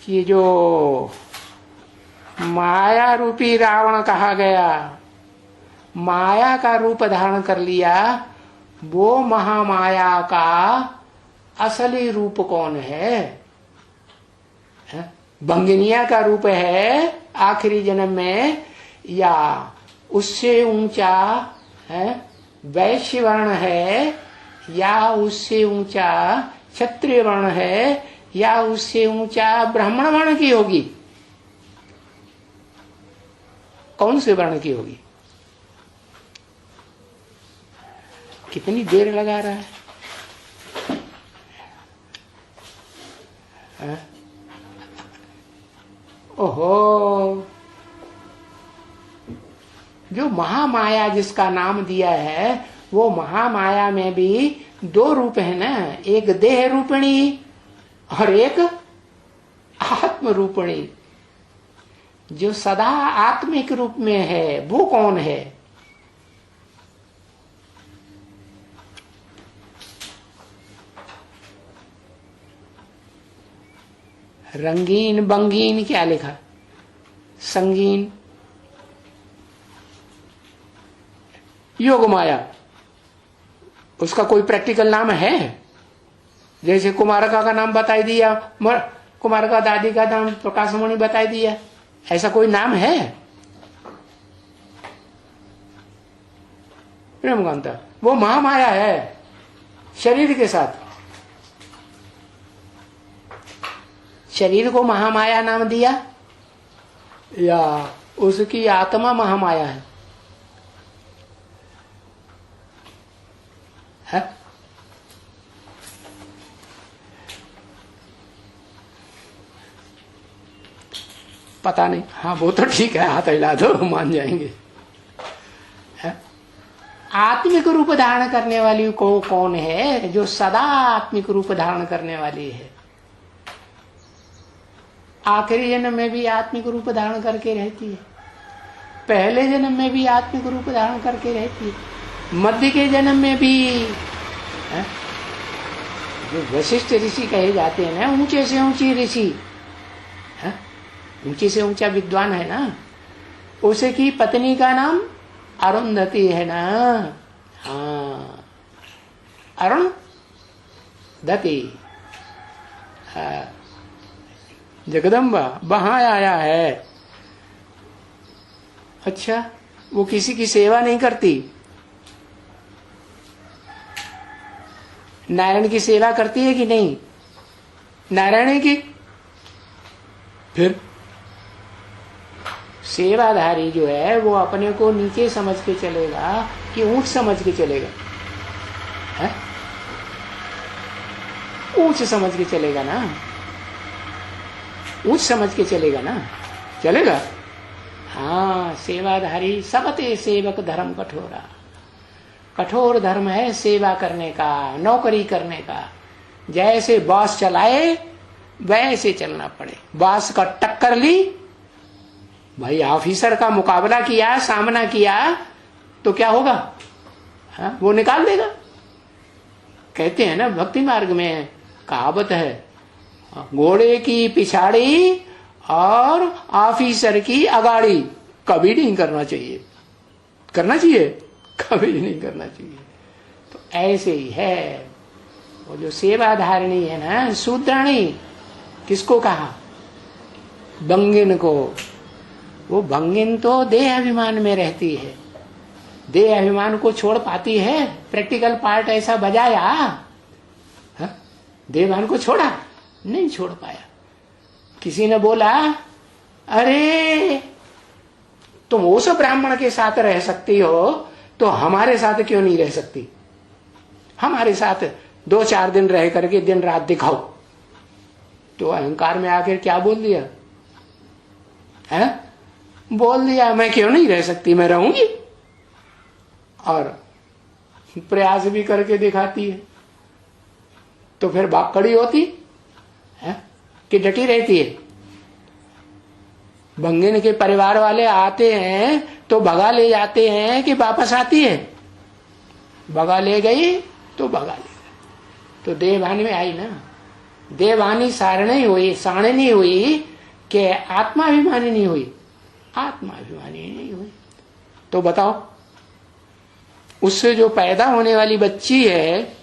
कि जो माया रूपी रावण कहा गया, माया का रूप धारण कर लिया, वो महामाया का असली रूप कौन है? भंगिनिया का रूप है आखिरी जन्म में, या उससे ऊंचा है वैश्य वर्ण है, या उससे ऊंचा क्षत्रिय वर्ण है, या उससे ऊंचा ब्राह्मण वर्ण की होगी? कौन से वर्ण की होगी? कितनी देर लगा रहा है? ओहो, जो महामाया जिसका नाम दिया है, वो महामाया में भी दो रूप है ना, एक देह रूपिणी और एक आत्म रूपिणी। जो सदा आत्मिक रूप में है वो कौन है? रंगीन बंगीन क्या लिखा? संगीन, योग माया, उसका कोई प्रैक्टिकल नाम है? जैसे कुमारका का नाम बताई दिया, कुमारका दादी का नाम प्रकाशमणि बताई दिया, ऐसा कोई नाम है? प्रेमकांता, वो महामाया है शरीर के साथ। शरीर को महामाया नाम दिया, या उसकी आत्मा महामाया है? पता नहीं। हाँ वो तो ठीक है, हाथ हिला दो मान जाएंगे। आत्मिक रूप धारण करने वाली को कौन है? जो सदा आत्मिक रूप धारण करने वाली है, आखिरी जन्म में भी आत्मिक रूप धारण करके रहती है, पहले जन्म में भी आत्मिक रूप धारण करके रहती है, मध्य के जन्म में भी। जो वशिष्ठ ऋषि कहे जाते हैं ना, ऊंचे से ऊंची ऋषि, ऊंचे से ऊंचा विद्वान है ना, उसकी पत्नी का नाम अरुंधति है ना। हाँ, अरुंधति, जगदम्बा वहां आया है। अच्छा, वो किसी की सेवा नहीं करती? नारायण की सेवा करती है कि नहीं? नारायण की फिर सेवाधारी जो है वो अपने को नीचे समझ के चलेगा कि ऊंच समझ के चलेगा? ऊंच समझ के चलेगा ना, ऊंच समझ के चलेगा ना, चलेगा? हाँ, सेवाधारी सबते सेवक धर्म कठोरा। कठोर धर्म है सेवा करने का, नौकरी करने का। जैसे बॉस चलाए वैसे चलना पड़े। बॉस का टक्कर ली भाई, ऑफिसर का मुकाबला किया, सामना किया, तो क्या होगा? हाँ, वो निकाल देगा। कहते हैं ना भक्ति मार्ग में कहावत है, घोड़े की पिछाड़ी और ऑफिसर की अगाड़ी कभी नहीं करना चाहिए। करना चाहिए? कभी नहीं करना चाहिए। तो ऐसे ही है वो जो सेवाधारिणी है ना, शूद्राणी, किसको कहा? बंगिन को। वो बंगिन तो देह अभिमान में रहती है, देह अभिमान को छोड़ पाती है? प्रैक्टिकल पार्ट ऐसा बजाया, देह अभिमान को छोड़ा? नहीं छोड़ पाया। किसी ने बोला, अरे तुम उस ब्राह्मण के साथ रह सकती हो तो हमारे साथ क्यों नहीं रह सकती? हमारे साथ 2-4 दिन रह करके दिन रात दिखाओ। तो अहंकार में आकर क्या बोल दिया है? बोल दिया मैं क्यों नहीं रह सकती, मैं रहूंगी। और प्रयास भी करके दिखाती है। तो फिर बात कड़ी होती है कि डटी रहती है? बंगिन के परिवार वाले आते हैं तो भगा ले जाते हैं कि वापस आती है? भगा ले गई तो भगा ले गई। तो देवभान में आई ना, देवानी सारणी हुई, सारणी हुई कि आत्माभिमानी नहीं हुई, आत्माभिमानी नहीं हुई। तो बताओ, उससे जो पैदा होने वाली बच्ची है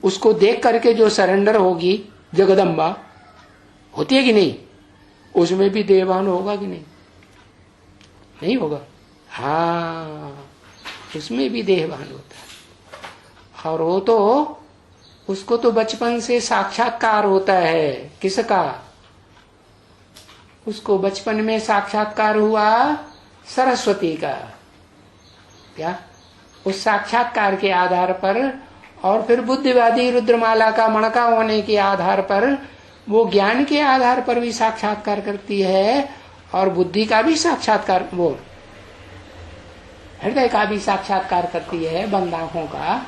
उसको देख करके जो सरेंडर होगी, जगदम्बा होती है कि नहीं, उसमें भी देवान होगा कि नहीं? नहीं होगा। हाँ, उसमें भी देहवान होता है। और वो तो, उसको तो बचपन से साक्षात्कार होता है। किसका? उसको बचपन में साक्षात्कार हुआ सरस्वती का। क्या? उस साक्षात्कार के आधार पर और फिर बुद्धिवादी रुद्रमाला का मणका होने के आधार पर, वो ज्ञान के आधार पर भी साक्षात्कार करती है और बुद्धि का भी साक्षात्कार, वो हृदय का भी साक्षात्कार करती है, बंद आंखों का।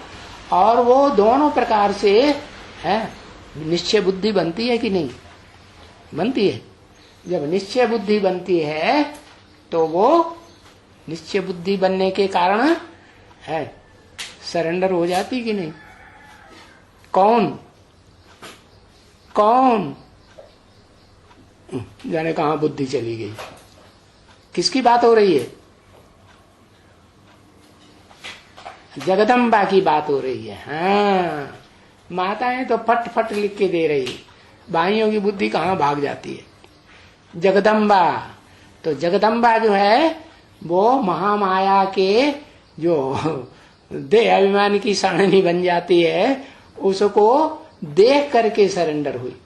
और वो दोनों प्रकार से है निश्चय बुद्धि बनती है कि नहीं? बनती है। जब निश्चय बुद्धि बनती है तो वो निश्चय बुद्धि बनने के कारण है सरेंडर हो जाती कि नहीं? कौन कौन जाने कहां बुद्धि चली गई? किसकी बात हो रही है? जगदम्बा की बात हो रही है। हाँ, माताएं तो फट फट लिख के दे रही, भाइयों की बुद्धि कहां भाग जाती है। जगदम्बा, तो जगदम्बा जो है वो महामाया के जो देह अभिमान की सारणी बन जाती है, उसको देख करके सरेंडर हुई।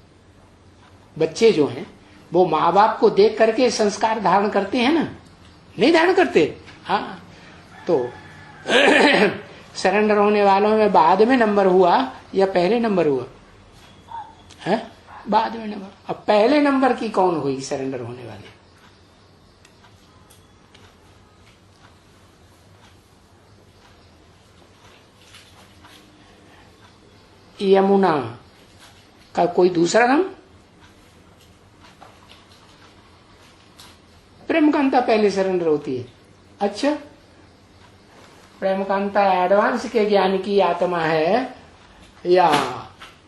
बच्चे जो हैं वो माँ बाप को देख करके संस्कार धारण करते हैं ना, नहीं धारण करते? हाँ, तो सरेंडर होने वालों में बाद में नंबर हुआ या पहले नंबर हुआ है? बाद में नंबर। अब पहले नंबर की कौन हुई सरेंडर होने वाली? यमुना का कोई दूसरा नाम? प्रेमकांता पहले सरेंडर होती है। अच्छा, प्रेमकांता एडवांस के ज्ञान की आत्मा है या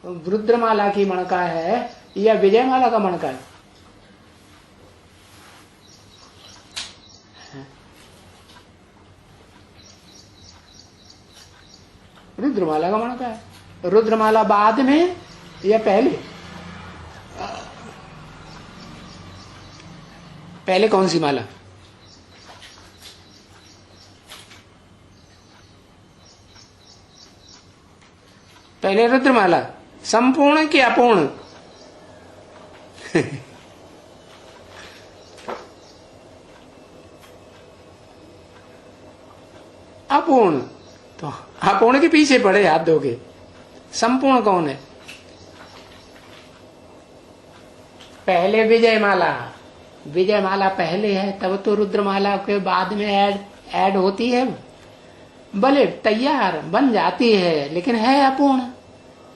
रुद्रमाला की मणका है या विजयमाला का मणका है? रुद्रमाला का मणका है। रुद्रमाला बाद में या पहले? पहले कौन सी माला? पहले रुद्रमाला। संपूर्ण कि अपूर्ण? अपूर्ण। तो अपूर्ण के पीछे पड़े हाथ धोके। संपूर्ण कौन है? पहले विजयमाला। विजयमाला पहले है, तब तो रुद्रमाला के बाद में ऐड होती है। भले तैयार बन जाती है लेकिन है अपूर्ण,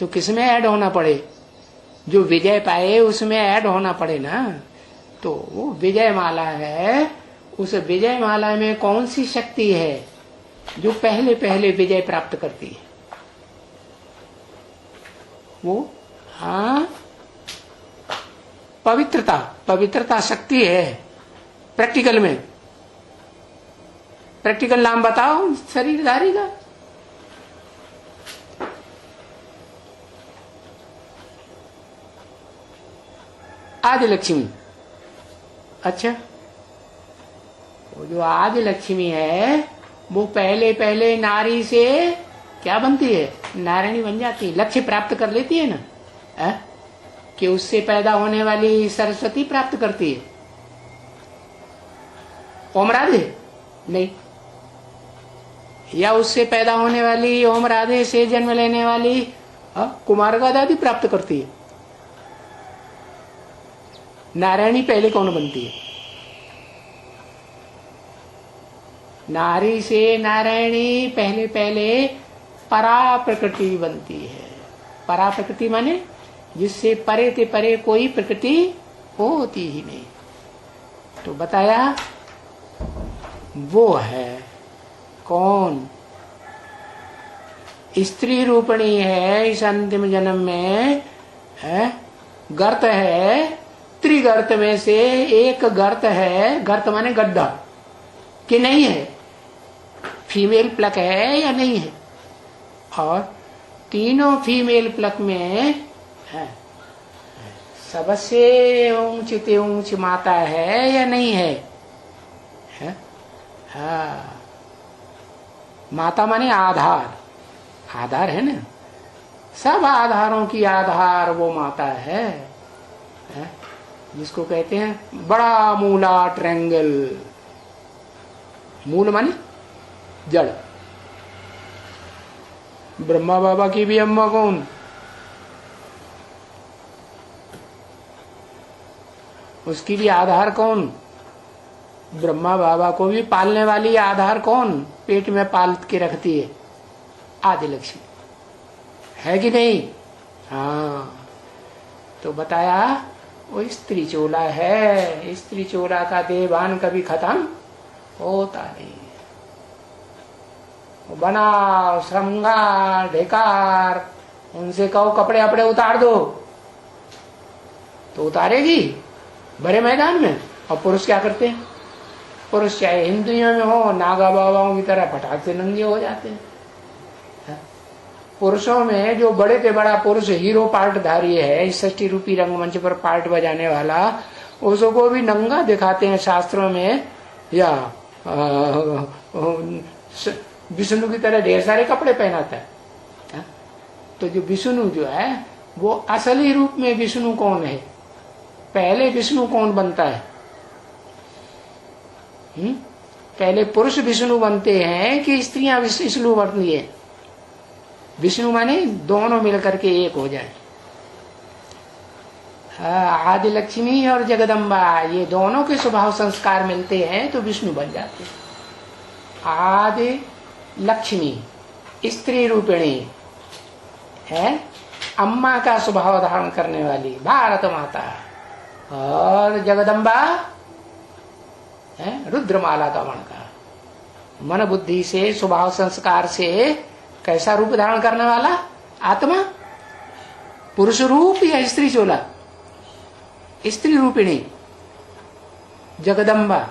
तो किसमें ऐड होना पड़े? जो विजय पाए उसमें ऐड होना पड़े ना। तो वो विजयमाला है, उस विजयमाला में कौन सी शक्ति है जो पहले पहले विजय प्राप्त करती है? वो हाँ, पवित्रता। पवित्रता शक्ति है। प्रैक्टिकल में, प्रैक्टिकल नाम बताओ शरीरधारी का। आदि लक्ष्मी। अच्छा, वो जो आदि लक्ष्मी है वो पहले पहले नारी से क्या बनती है? नारायणी बन जाती है, लक्ष्य प्राप्त कर लेती है ना। कि उससे पैदा होने वाली सरस्वती प्राप्त करती है। ओम राधे नहीं, या उससे पैदा होने वाली ओम राधे से जन्म लेने वाली कुमार का दादी प्राप्त करती है। नारायणी पहले कौन बनती है? नारी से नारायणी पहले पहले परा प्रकृति बनती है। परा प्रकृति माने जिससे परे ते परे कोई प्रकृति होती ही नहीं। तो बताया वो है कौन? स्त्री रूपणी है इस अंतिम जन्म में, है गर्त है, त्रिगर्त में से एक गर्त है, गर्त माने गड्ढा, कि नहीं है, फीमेल प्लक है या नहीं है, और तीनों फीमेल प्लक में है, सबसे ऊंचते ऊंच माता है या नहीं है, है? हाँ, माता माने आधार, आधार है ना, सब आधारों की आधार वो माता है, जिसको कहते हैं बड़ा मूला ट्रायंगल। मूल माने जड़। ब्रह्मा बाबा की भी अम्मा कौन? उसकी भी आधार कौन? ब्रह्मा बाबा को भी पालने वाली आधार कौन? पेट में पाल के रखती है, आदि लक्ष्मी, है कि नहीं? हाँ, तो बताया वो स्त्री चोला है। स्त्री चोला का देवान कभी खत्म होता नहीं। वो बनाओ, श्रृंगार, ढेकार, उनसे कहो कपड़े अपड़े उतार दो तो उतारेगी भरे मैदान में। और पुरुष क्या करते हैं? पुरुष चाहे हिंदुओं में हो, नागा बाबाओं की तरह फटाक से नंगे हो जाते हैं। पुरुषों में जो बड़े से बड़ा पुरुष हीरो पार्ट धारी है, 60 रूपी रंगमंच पर पार्ट बजाने वाला, उसको भी नंगा दिखाते हैं शास्त्रों में, या विष्णु की तरह ढेर सारे कपड़े पहनाता है। तो जो विष्णु जो है वो असली रूप में विष्णु कौन है? पहले विष्णु कौन बनता है? पहले पुरुष विष्णु बनते हैं कि स्त्रियां विष्णु बनती है? विष्णु माने दोनों मिलकर के एक हो जाए। आदि लक्ष्मी और जगदम्बा, ये दोनों के स्वभाव संस्कार मिलते हैं तो विष्णु बन जाते हैं। आदि लक्ष्मी स्त्री रूपिणी है, अम्मा का स्वभाव धारण करने वाली भारत माता, और जगदम्बा है रुद्रमाला का वर्ण का, मन बुद्धि से स्वभाव संस्कार से कैसा रूप धारण करने वाला? आत्मा, पुरुष रूप या स्त्री चोला? स्त्री रूपिणी जगदम्बा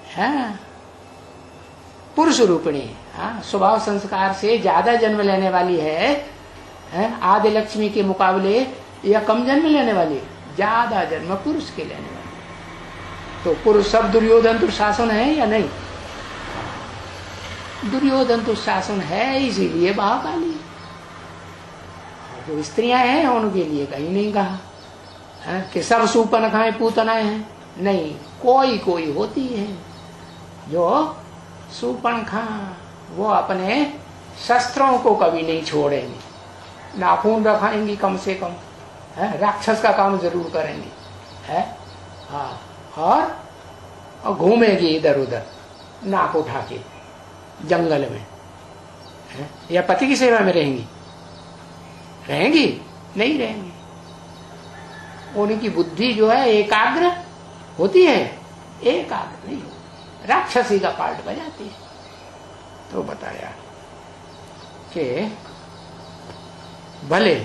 है, पुरुष रूपिणी। हाँ, स्वभाव संस्कार से ज्यादा जन्म लेने वाली है आदि लक्ष्मी के मुकाबले, या कम जन्म लेने वाली? ज्यादा जन्म पुरुष के लेने वाली। तो पुरुष सब दुर्योधन दुशासन है या नहीं? दुर्योधन तो शासन है, इसीलिए महाकाली। जो स्त्रियां हैं उनके लिए कहीं नहीं कहा कि सब सूपनखाएं पूतनाएं हैं। नहीं, कोई कोई होती है जो सूपनखा, वो अपने शस्त्रों को कभी नहीं छोड़ेंगे, नाखून रखाएंगी कम से कम, राक्षस का काम जरूर करेंगी, है हाँ, और घूमेगी इधर उधर नाक उठा के जंगल में, है? या पति की सेवा में रहेंगी? रहेंगी? नहीं रहेंगी। उनकी बुद्धि जो है एकाग्र होती है, एकाग्र नहीं, राक्षसी का पार्ट बजाती है। तो बताया कि भले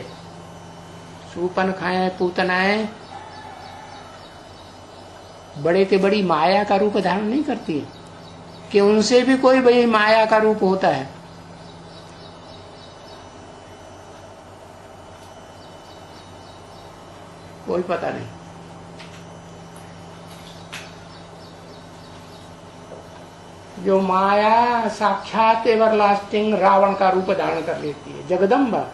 सूपन खाए पूतनाएं बड़े से बड़ी माया का रूप धारण नहीं करती है, कि उनसे भी कोई बड़ी माया का रूप होता है। कोई पता नहीं। जो माया साक्षात एवरलास्टिंग रावण का रूप धारण कर लेती है, जगदम्बा,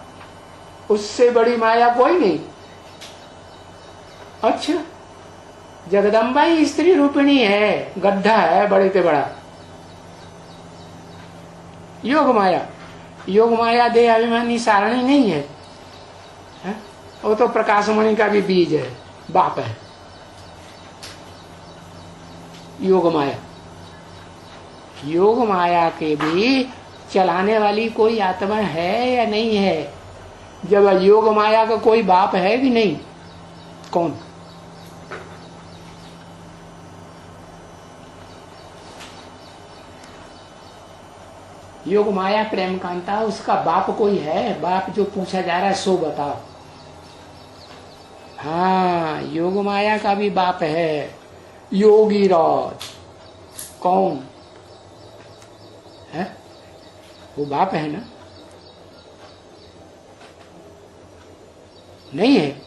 उससे बड़ी माया कोई नहीं। अच्छा, जगदम्बा ही स्त्री रूपिणी है, गड्ढा है बड़े से बड़ा। योग माया, योग माया देह अभिमानी सारणी नहीं है, वो तो प्रकाशमणि का भी बीज है, बाप है योग माया। योग माया के भी चलाने वाली कोई आत्मा है या नहीं है? जब योग माया का कोई बाप है भी नहीं, कौन? योग माया प्रेम कांता, उसका बाप कोई है? बाप जो पूछा जा रहा है सो बताओ। हाँ, योग माया का भी बाप है योगी राज। कौन है? वो बाप है ना? नहीं है?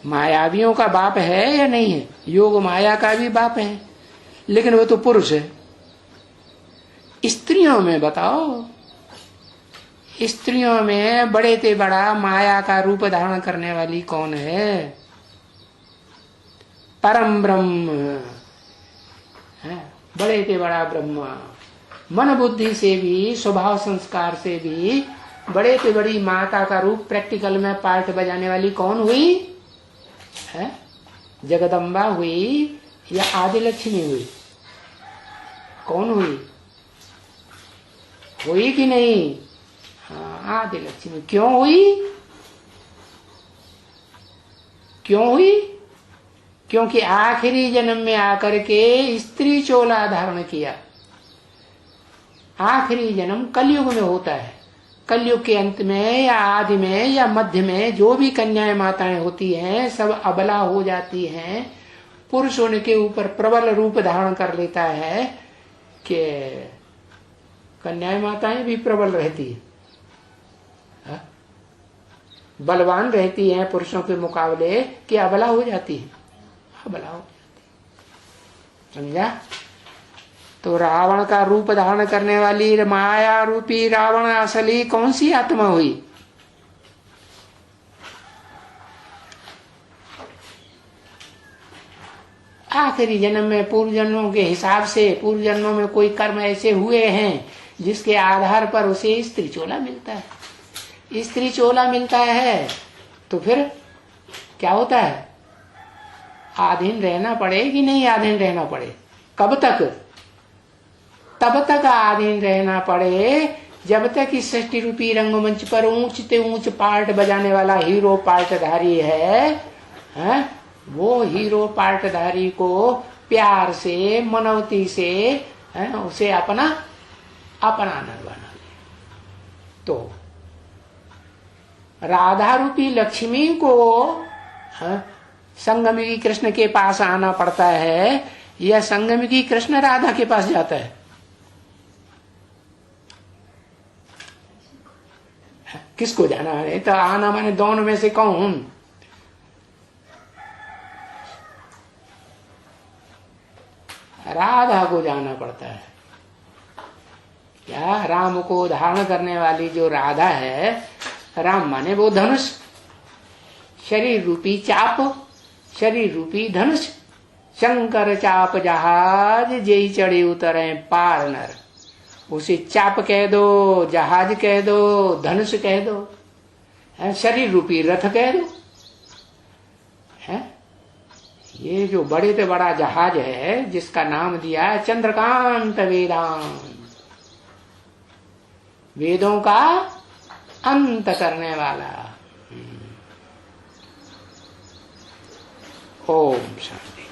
मायावियों का बाप है या नहीं है? योग माया का भी बाप है, लेकिन वो तो पुरुष है। स्त्रियों में बताओ, स्त्रियों में बड़े से बड़ा माया का रूप धारण करने वाली कौन है? परम ब्रह्म है, बड़े से बड़ा ब्रह्मा। मन बुद्धि से भी, स्वभाव संस्कार से भी बड़े से बड़ी माता का रूप प्रैक्टिकल में पार्ट बजाने वाली कौन हुई है? जगदम्बा हुई या आदि लक्ष्मी हुई? कौन हुई? हुई कि नहीं? हाँ, आदि लक्ष्मी। क्यों हुई? क्यों हुई? क्योंकि आखिरी जन्म में आकर के स्त्री चोला धारण किया। आखिरी जन्म कलयुग में होता है। कलयुग के अंत में या आदि में या मध्य में जो भी कन्याएं माताएं होती हैं सब अबला हो जाती हैं। पुरुष उनके ऊपर प्रबल रूप धारण कर लेता है कि कन्याएं माताएं भी प्रबल रहती है, बलवान रहती हैं पुरुषों के मुकाबले, कि अबला हो जाती है, अबला हो जाती। समझा? तो रावण का रूप धारण करने वाली माया रूपी रावण असली कौन सी आत्मा हुई? आखिरी जन्म में पूर्व जन्मों के हिसाब से, पूर्व जन्मों में कोई कर्म ऐसे हुए हैं जिसके आधार पर उसे स्त्री चोला मिलता है। स्त्री चोला मिलता है तो फिर क्या होता है? आधीन रहना पड़े कि नहीं आधीन रहना पड़े? कब तक? तब तक आधीन रहना पड़े जब तक इस सृष्टि रूपी रंगमंच पर ऊंच से ऊंच पार्ट बजाने वाला हीरो पार्टधारी है, वो हीरो पार्टधारी को प्यार से, मनौती से उसे अपना नर बना ले। तो राधा रूपी लक्ष्मी को संगमी कृष्ण के पास आना पड़ता है या संगमी कृष्ण राधा के पास जाता है? किसको जाना है? तो आना माने दोनों में से कौन? राधा को जाना पड़ता है। क्या? राम को धारण करने वाली जो राधा है, राम माने वो धनुष, शरीर रूपी चाप, शरीर रूपी धनुष। शंकर चाप जहाज जेई चढ़े उतरे पार नर। उसे चाप कह दो, जहाज कह दो, धनुष कह दो, शरीर रूपी रथ कह दो। है ये जो बड़े से बड़ा जहाज है जिसका नाम दिया है चंद्रकांत वेदांत, वेदों का अंत करने वाला। ओम शांति।